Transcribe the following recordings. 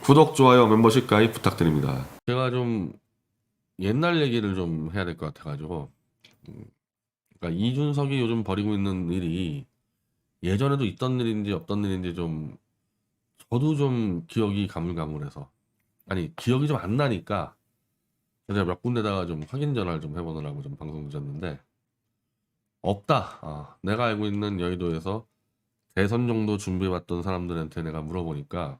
구독, 좋아요, 멤버십 가입 부탁드립니다. 제가 좀 옛날 얘기를 좀 해야 될 것 같아가지고, 그러니까 이준석이 요즘 벌이고 있는 일이 예전에도 있던 일인지 없던 일인지 좀 저도 좀 기억이 가물가물해서, 아니 기억이 좀 안 나니까 제가 몇 군데다가 좀 확인 전화를 좀 해보느라고 좀 방송 늦었는데, 없다. 내가 알고 있는 여의도에서 대선 정도 준비해왔던 사람들한테 내가 물어보니까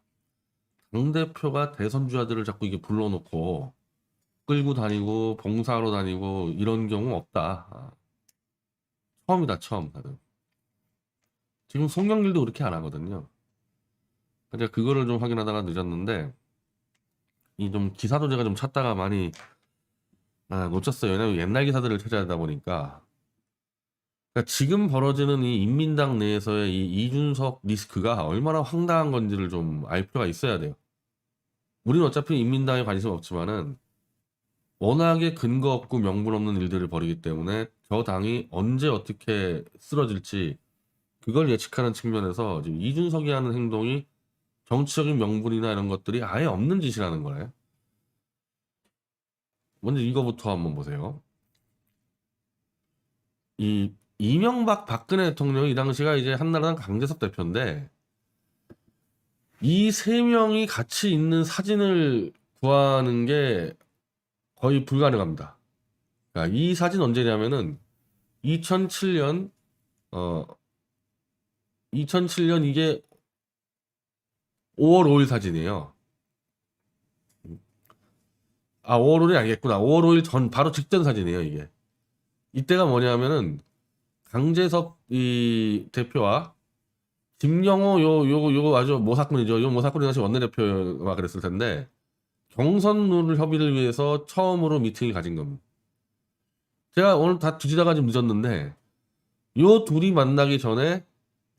당대표가 대선 주자들을 자꾸 이게 불러놓고 끌고 다니고 봉사하러 다니고 이런 경우 없다. 처음이다, 처음. 다들. 지금 송영길도 그렇게 안 하거든요. 제가 그거를 좀 확인하다가 늦었는데, 이 좀 기사도 제가 좀 찾다가 많이 놓쳤어요. 왜냐면 옛날 기사들을 찾아야 하다 보니까. 그러니까 지금 벌어지는 이 인민당 내에서의 이 이준석 리스크가 얼마나 황당한 건지를 좀 알 필요가 있어야 돼요. 우리는 어차피 인민당에 관심 없지만은 워낙에 근거 없고 명분 없는 일들을 벌이기 때문에 저 당이 언제 어떻게 쓰러질지 그걸 예측하는 측면에서 지금 이준석이 하는 행동이 정치적인 명분이나 이런 것들이 아예 없는 짓이라는 거예요. 먼저 이거부터 한번 보세요. 이 이명박 박근혜 대통령이 이 당시가 이제 한나라당 강재섭 대표인데 이 세 명이 같이 있는 사진을 구하는 게 거의 불가능합니다. 그러니까 이 사진 언제냐면은 2007년 어 2007년 이게 5월 5일 사진이에요. 5월 5일이 아니겠구나. 5월 5일 전 바로 직전 사진이에요, 이게. 이때가 뭐냐면은 강재섭 이 대표와 김영호 요거 아주 모사꾼이죠. 요 모사꾼이 다시 원내대표가 그랬을 텐데 경선 룰 협의를 위해서 처음으로 미팅을 가진 겁니다. 제가 오늘 다 뒤지다가 좀 늦었는데 요 둘이 만나기 전에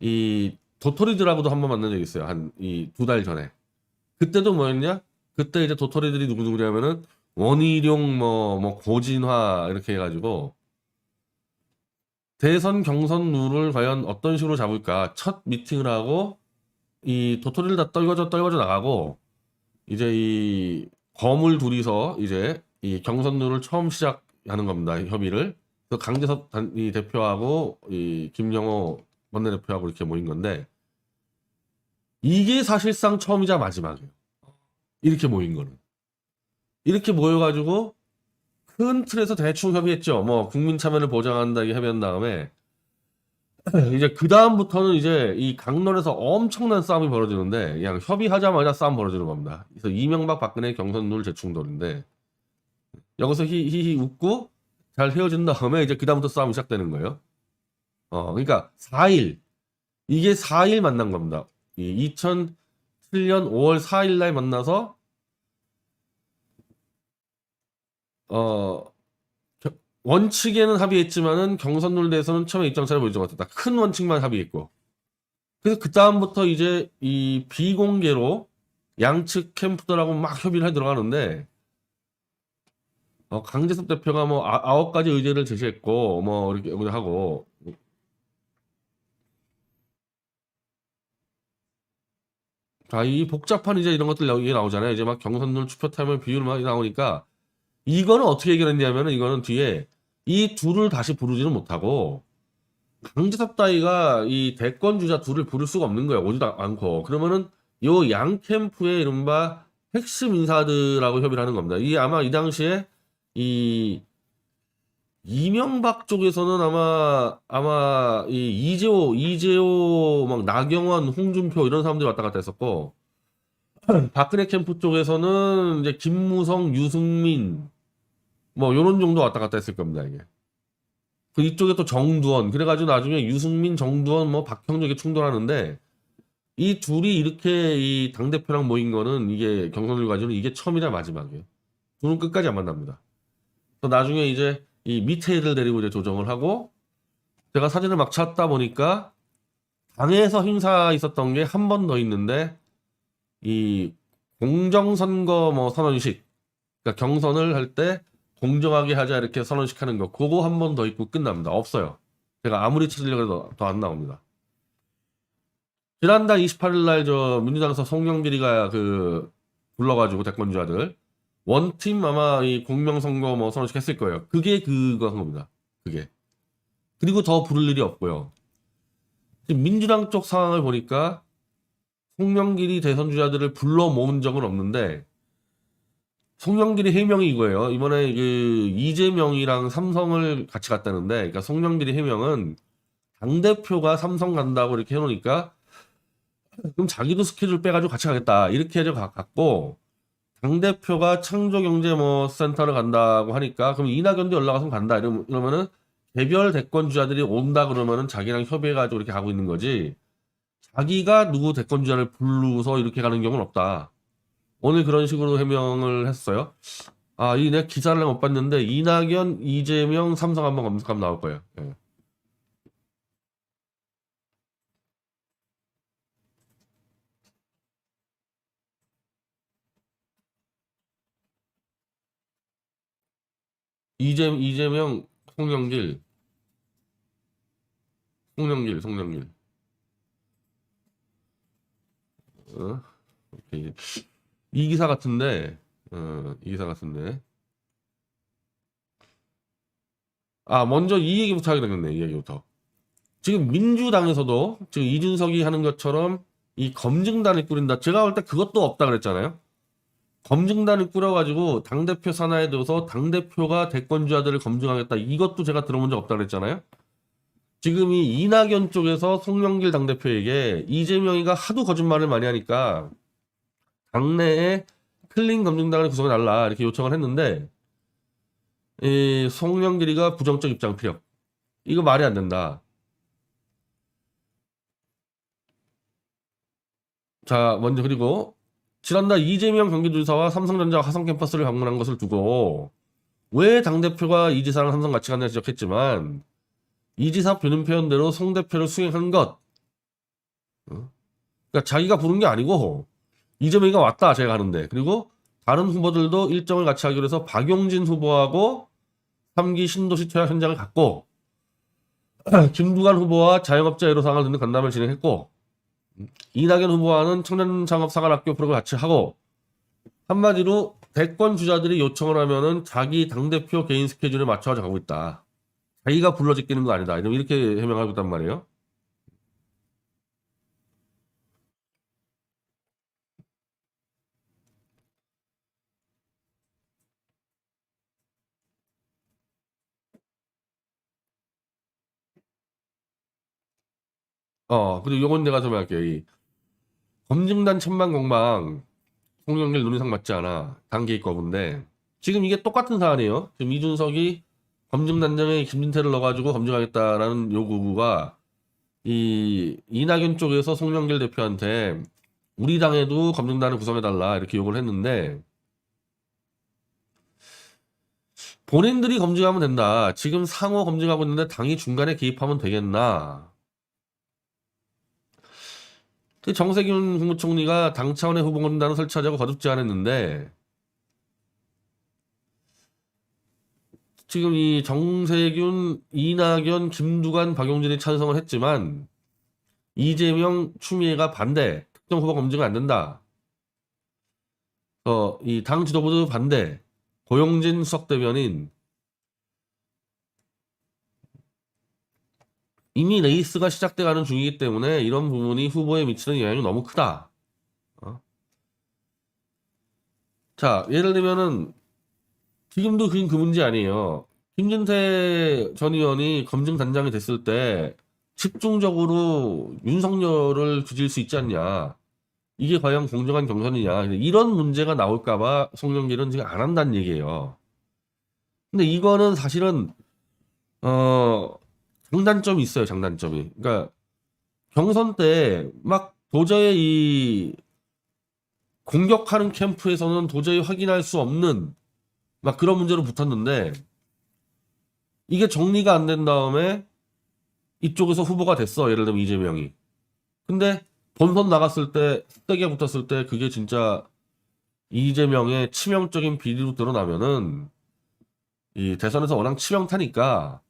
이 도토리들하고도 한번 만난 적이 있어요. 한 이 2달 전에. 그때도 뭐였냐? 그때 이제 도토리들이 누구냐면은 원희룡 뭐 고진화 이렇게 해가지고 대선 경선 룰을 과연 어떤 식으로 잡을까 첫 미팅을 하고 이 도토리를 다 떨궈져 나가고 이제 이 거물 둘이서 이제 이 경선 룰을 처음 시작하는 겁니다. 협의를. 그래서 강재섭 이 대표하고 이 김영호 원내대표하고 이렇게 모인 건데 이게 사실상 처음이자 마지막이에요. 이렇게 모인 거는. 이렇게 모여가지고 큰 틀에서 대충 협의했죠. 뭐 국민 참여를 보장한다 이 협의한 다음에 이제 그 다음부터는 이제 이 강론에서 엄청난 싸움이 벌어지는데 그냥 협의하자마자 싸움 벌어지는 겁니다. 그래서 이명박 박근혜 경선 룰 재충돌인데 여기서 히히히 웃고 잘 헤어진 다음에 이제 그 다음부터 싸움이 시작되는 거예요. 그러니까 4일 이게 4일 만난 겁니다. 이 2007년 5월 4일 날 만나서 어 원칙에는 합의했지만은 경선룰 내에서는 처음에 입장차를 보이지 못했다. 큰 원칙만 합의했고. 그래서 그 다음부터 이제 이 비공개로 양측 캠프들하고 막 협의를 해 들어가는데 강재섭 대표가 뭐 9가지 의제를 제시했고 뭐 이렇게 하고 이 복잡한 이제 이런 것들 여기 나오잖아요. 이제 막 경선룰 투표 타임을 비율 막 나오니까 이거는 어떻게 해결했냐면은 이거는 뒤에 이 둘을 다시 부르지는 못하고 강제섭 따위가 이 대권 주자 둘을 부를 수가 없는 거야. 오지도 않고. 그러면은 요 양 캠프의 이른바 핵심 인사들하고 협의를 하는 겁니다. 이 아마 이 당시에 이 이명박 쪽에서는 아마 이 이재호 막 나경원 홍준표 이런 사람들이 왔다 갔다 했었고 박근혜 캠프 쪽에서는 이제 김무성 유승민 뭐 요런 정도 왔다 갔다 했을 겁니다, 이게. 그 이쪽에 또 정두원 그래가지고 나중에 유승민 정두원 뭐 박형준 이렇게 충돌하는데 이 둘이 이렇게 이 당대표랑 모인 거는 이게 경선을 가지고는 이게 처음이자 마지막이에요. 둘은 끝까지 안 만납니다. 또 나중에 이제 이 밑에 애들 데리고 이제 조정을 하고 제가 사진을 막 찾다 보니까 당에서 행사 있었던 게 한 번 더 있는데 이 공정선거 뭐 선언식 그러니까 경선을 할 때 공정하게 하자 이렇게 선언식 하는 거 그거 한 번 더 있고 끝납니다. 없어요. 제가 아무리 찾으려고 해도 더 안 나옵니다. 지난달 28일 날 저 민주당에서 송영길이가 그 불러가지고 대권주자들 원팀 아마 이 공명선거 뭐 서너씩 했을 거예요. 그게 그거 한 겁니다. 그게. 그리고 더 부를 일이 없고요. 지금 민주당 쪽 상황을 보니까 송영길이 대선 주자들을 불러 모은 적은 없는데 송영길이 해명이 이거예요. 이번에 그 이재명이랑 삼성을 같이 갔다는데, 그러니까 송영길이 해명은 당대표가 삼성 간다고 이렇게 해놓으니까 그럼 자기도 스케줄 빼가지고 같이 가겠다 이렇게 해서 갔고, 당대표가 창조경제 뭐 센터를 간다고 하니까 그럼 이낙연도 연락 와서 간다 이러면은 개별 대권 주자들이 온다 그러면은 자기랑 협의해가지고 이렇게 가고 있는 거지, 자기가 누구 대권 주자를 부르서 이렇게 가는 경우는 없다. 오늘 그런 식으로 해명을 했어요. 아, 이 내가 기사를 못 봤는데 이낙연, 이재명, 삼성 한번 검색하면 나올 거예요. 예. 이재명, 송영길, 송영길. 어? 오케이. 이 기사 같은데, 이 기사 같은데. 아, 먼저 이 얘기부터 하게 되겠네, 이 얘기부터. 지금 민주당에서도 지금 이준석이 하는 것처럼 이 검증단을 꾸린다. 제가 볼 때 그것도 없다 그랬잖아요. 검증단을 꾸려가지고 당대표 산하에 둬서 당대표가 대권주자들을 검증하겠다. 이것도 제가 들어본 적 없다 그랬잖아요. 지금 이 이낙연 쪽에서 송영길 당대표에게 이재명이가 하도 거짓말을 많이 하니까 당내에 클린 검증단을 구성해달라 이렇게 요청을 했는데, 이 송영길이가 부정적 입장 피력. 이거 말이 안 된다. 자, 먼저 그리고 지난달 이재명 경기도지사와 삼성전자 화성 캠퍼스를 방문한 것을 두고 왜 당대표가 이 지사랑 삼성 같이 갔냐 지적했지만, 이 지사 표현 표현대로 송 대표를 수행한 것. 그러니까 자기가 부른 게 아니고 이재명이가 왔다 제가 하는데, 그리고 다른 후보들도 일정을 같이 하기로 해서 박용진 후보하고 3기 신도시 투약 현장을 갔고 김두관 후보와 자영업자 애로사항을 듣는 간담회를 진행했고 이낙연 후보와는 청년창업사관학교 프로그램을 같이 하고, 한마디로 대권 주자들이 요청을 하면은 자기 당대표 개인 스케줄에 맞춰서 가고 있다. 자기가 불러 제끼는 거 아니다. 이렇게 해명하고 있단 말이에요. 그리고 요건 내가 좀 할게요. 이 검증단 천만공방 송영길 논의상 맞지 않아. 단계입 거부인데 지금 이게 똑같은 사안이에요. 지금 이준석이 검증단장에 김진태를 넣어가지고 검증하겠다라는 요구가 이 이낙연 쪽에서 송영길 대표한테 우리 당에도 검증단을 구성해달라 이렇게 요구를 했는데, 본인들이 검증하면 된다. 지금 상호 검증하고 있는데 당이 중간에 개입하면 되겠나? 그 정세균 국무총리가 당 차원의 후보검증단을 설치하자고 거듭 제안했는데, 지금 이 정세균, 이낙연, 김두관, 박용진이 찬성을 했지만 이재명, 추미애가 반대, 특정 후보 검증은 안 된다. 이 당 지도부도 반대, 고용진 수석대변인 이미 레이스가 시작돼가는 중이기 때문에 이런 부분이 후보에 미치는 영향이 너무 크다. 자, 예를 들면은 지금도 그 문제 아니에요. 김진태 전 의원이 검증단장이 됐을 때 집중적으로 윤석열을 뒤질 수 있지 않냐. 이게 과연 공정한 경선이냐. 이런 문제가 나올까봐 송영길은 지금 안 한다는 얘기예요. 근데 이거는 사실은 장단점이 있어요. 장단점이. 그러니까 경선 때 막 도저히 이 공격하는 캠프에서는 도저히 확인할 수 없는 막 그런 문제로 붙었는데, 이게 정리가 안 된 다음에 이쪽에서 후보가 됐어. 예를 들면 이재명이. 근데 본선 나갔을 때 세게 붙었을 때 그게 진짜 이재명의 치명적인 비리로 드러나면은 이 대선에서 워낙 치명타니까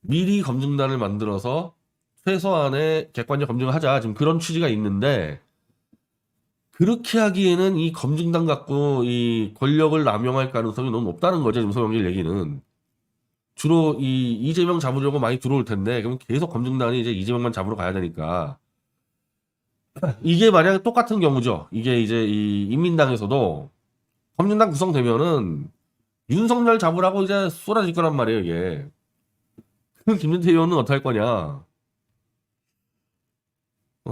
미리 검증단을 만들어서 최소한의 객관적 검증을 하자. 지금 그런 취지가 있는데, 그렇게 하기에는 이 검증단 갖고 이 권력을 남용할 가능성이 너무 높다는 거죠. 지금 소영길 얘기는. 주로 이 이재명 잡으려고 많이 들어올 텐데, 그럼 계속 검증단이 이제 이재명만 잡으러 가야 되니까. 이게 만약에 똑같은 경우죠. 이게 이제 이 인민당에서도 검증단 구성되면은 윤석열 잡으라고 이제 쏟아질 거란 말이에요, 이게. 그럼 김진태 의원은 어떻게 할 거냐.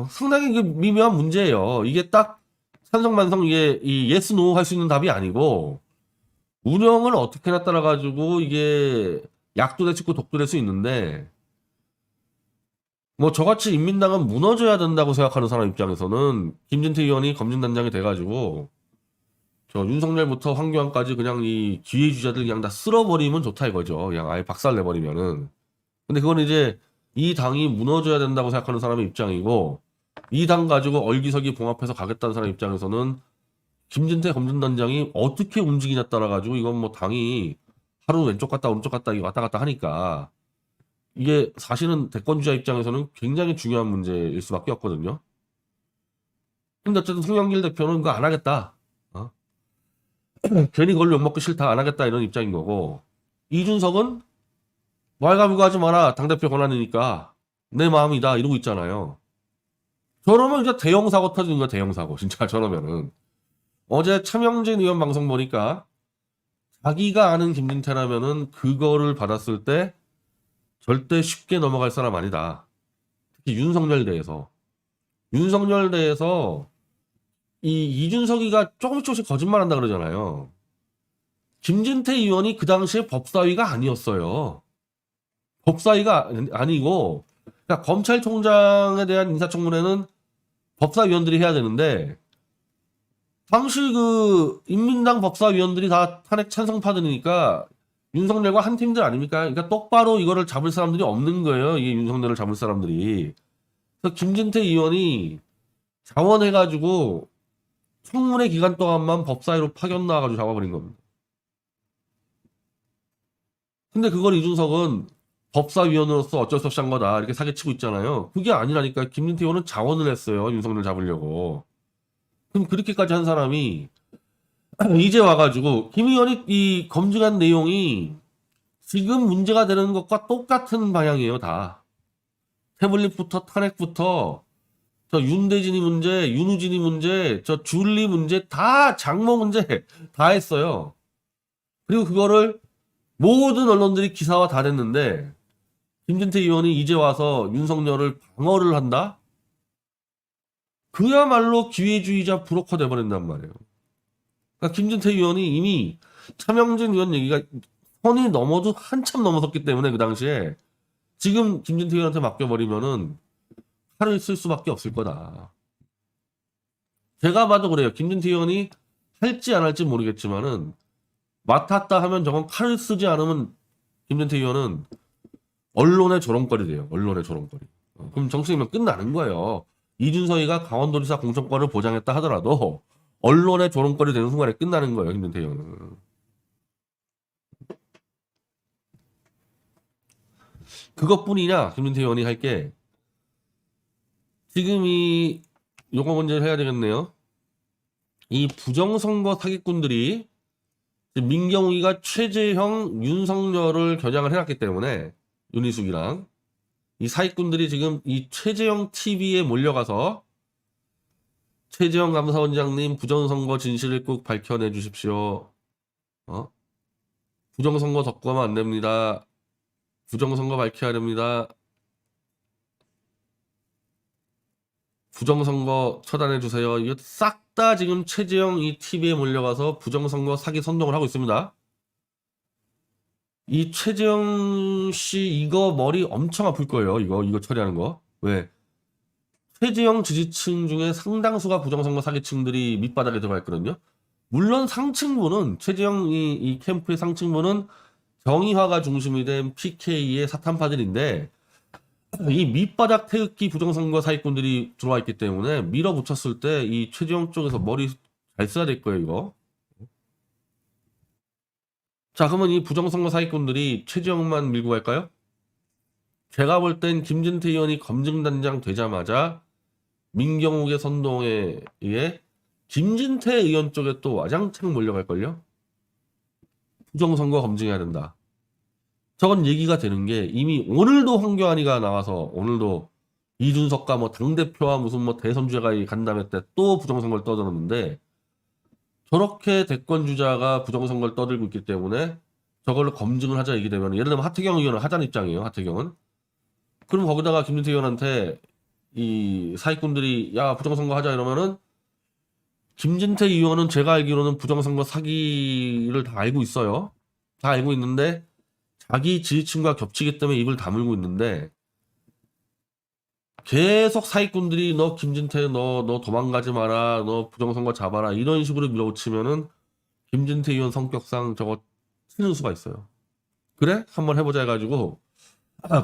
상당히 이게 미묘한 문제예요. 이게 딱 산성만성 이게 이 예스 노 할 수 있는 답이 아니고 운영을 어떻게 나 따라 가지고 이게 약도 될 수 있고 독도 될 수 있는데 뭐 저같이 인민당은 무너져야 된다고 생각하는 사람 입장에서는 김진태 의원이 검증단장이 돼가지고 저 윤석열부터 황교안까지 그냥 이 기회 주자들 그냥 다 쓸어버리면 좋다 이거죠. 그냥 아예 박살 내버리면은. 근데 그건 이제 이 당이 무너져야 된다고 생각하는 사람의 입장이고 이 당 가지고 얼기설기 봉합해서 가겠다는 사람 입장에서는 김진태 검증단장이 어떻게 움직이냐에 따라 가지고 이건 뭐 당이 하루 왼쪽 갔다 오른쪽 갔다 왔다 갔다 하니까 이게 사실은 대권주자 입장에서는 굉장히 중요한 문제일 수밖에 없거든요. 근데 어쨌든 송영길 대표는 그거 안 하겠다. 괜히 그걸 욕먹기 싫다. 안 하겠다 이런 입장인 거고 이준석은 왈가불가 하지 마라. 당대표 권한이니까 내 마음이다 이러고 있잖아요. 저러면 이제 대형 사고 터지는 거야. 대형 사고 진짜 저러면은. 어제 차명진 의원 방송 보니까 자기가 아는 김진태라면은 그거를 받았을 때 절대 쉽게 넘어갈 사람 아니다. 특히 윤석열 대해서. 윤석열 대해서 이 이준석이가 조금씩 거짓말한다 그러잖아요. 김진태 의원이 그 당시에 법사위가 아니었어요. 법사위가 아니고 그러니까 검찰총장에 대한 인사청문회는 법사위원들이 해야 되는데 당시 그 인민당 법사위원들이 다 탄핵 찬성파들이니까 윤석열과 한 팀들 아닙니까? 그러니까 똑바로 이거를 잡을 사람들이 없는 거예요. 이게 윤석열을 잡을 사람들이. 그래서 김진태 의원이 자원해가지고 청문회 기간 동안만 법사위로 파견 나와가지고 잡아버린 겁니다. 근데 그걸 이준석은 법사위원으로서 어쩔 수 없이 한 거다 이렇게 사기치고 있잖아요. 그게 아니라니까. 김진태 의원은 자원을 했어요. 윤석열 잡으려고. 그럼 그렇게까지 한 사람이 이제 와가지고 김 의원이 이 검증한 내용이 지금 문제가 되는 것과 똑같은 방향이에요. 다. 태블릿부터 탄핵부터 저 윤대진이 문제, 윤우진이 문제, 저 줄리 문제 다 장모 문제 다 했어요. 그리고 그거를 모든 언론들이 기사화 다 됐는데 김진태 의원이 이제 와서 윤석열을 방어를 한다? 그야말로 기회주의자 브로커 돼버린단 말이에요. 그러니까 김진태 의원이 이미 차명진 의원 얘기가 선이 넘어도 한참 넘어섰기 때문에 그 당시에 지금 김진태 의원한테 맡겨버리면은 칼을 쓸 수밖에 없을 거다. 제가 봐도 그래요. 김진태 의원이 할지 안 할지 모르겠지만은 맡았다 하면 저건 칼을 쓰지 않으면 김진태 의원은 언론의 조롱거리 돼요. 언론의 조롱거리. 그럼 정치이면 끝나는 거예요. 이준석이가 강원도지사 공천권을 보장했다 하더라도 언론의 조롱거리 되는 순간에 끝나는 거예요. 김진태 의원은. 그것뿐이냐 김진태 의원이 할 게 지금 이 요거 먼저 해야 되겠네요. 이 부정선거 사기꾼들이 민경욱이가 최재형, 윤석열을 겨냥을 해놨기 때문에 윤희숙이랑 이 사기꾼들이 지금 이 최재형 TV에 몰려가서 최재형 감사원장님 부정선거 진실을 꼭 밝혀내 주십시오. 부정선거 덮고하면 안 됩니다. 부정선거 밝혀야 됩니다. 부정선거 처단해 주세요. 이거 싹 다 지금 최재형 이 TV에 몰려가서 부정선거 사기 선동을 하고 있습니다. 이 최재형 씨 이거 머리 엄청 아플 거예요. 이거 처리하는 거. 왜? 최재형 지지층 중에 상당수가 부정선거 사기층들이 밑바닥에 들어가 있거든요. 물론 상층부는 최재형 이 캠프의 상층부는 정의화가 중심이 된 PK의 사탄파들인데 이 밑바닥 태극기 부정선거 사기꾼들이 들어와 있기 때문에 밀어붙였을 때 이 최재형 쪽에서 머리 잘 써야 될 거예요, 이거. 자, 그러면 이 부정선거 사기꾼들이 최재형만 밀고 갈까요? 제가 볼 땐 김진태 의원이 검증단장 되자마자 민경욱의 선동에 의해 김진태 의원 쪽에 또 와장창 몰려갈걸요? 부정선거 검증해야 된다. 저건 얘기가 되는 게 이미 오늘도 황교안이가 나와서 오늘도 이준석과 뭐 당대표와 무슨 뭐 대선 주자가 간담회 때 또 부정선거를 떠들었는데 저렇게 대권 주자가 부정선거를 떠들고 있기 때문에 저걸로 검증을 하자 얘기 되면 예를 들면 하태경 의원은 하자는 입장이에요. 하태경은. 그럼 거기다가 김진태 의원한테 이 사기꾼들이 야 부정선거 하자 이러면은 김진태 의원은 제가 알기로는 부정선거 사기를 다 알고 있어요. 다 알고 있는데 자기 지지층과 겹치기 때문에 입을 다물고 있는데 계속 사기꾼들이 너 김진태 너 도망가지 마라 너 부정선거 잡아라 이런 식으로 밀어붙이면은 김진태 의원 성격상 저거 치는 수가 있어요. 그래? 한번 해보자 해가지고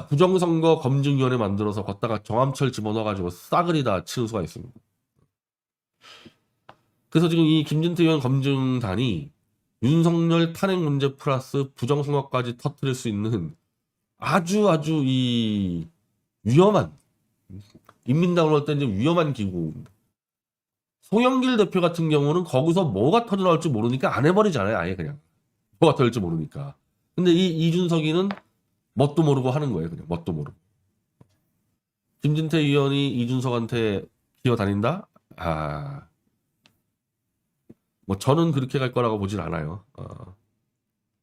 부정선거 검증위원회 만들어서 걷다가 정암철 집어넣어가지고 싸그리 다 치는 수가 있습니다. 그래서 지금 이 김진태 의원 검증단이 윤석열 탄핵 문제 플러스 부정선거까지 터뜨릴 수 있는 아주 이 위험한 인민당으로 할 때 이제 위험한 기구입니다. 송영길 대표 같은 경우는 거기서 뭐가 터져나올지 모르니까 안 해버리잖아요. 아예 그냥 뭐가 터질지 모르니까. 근데 이 이준석이는 뭣도 모르고 하는 거예요. 그냥 뭣도 모르고. 김진태 의원이 이준석한테 기어다닌다? 뭐 저는 그렇게 갈 거라고 보진 않아요.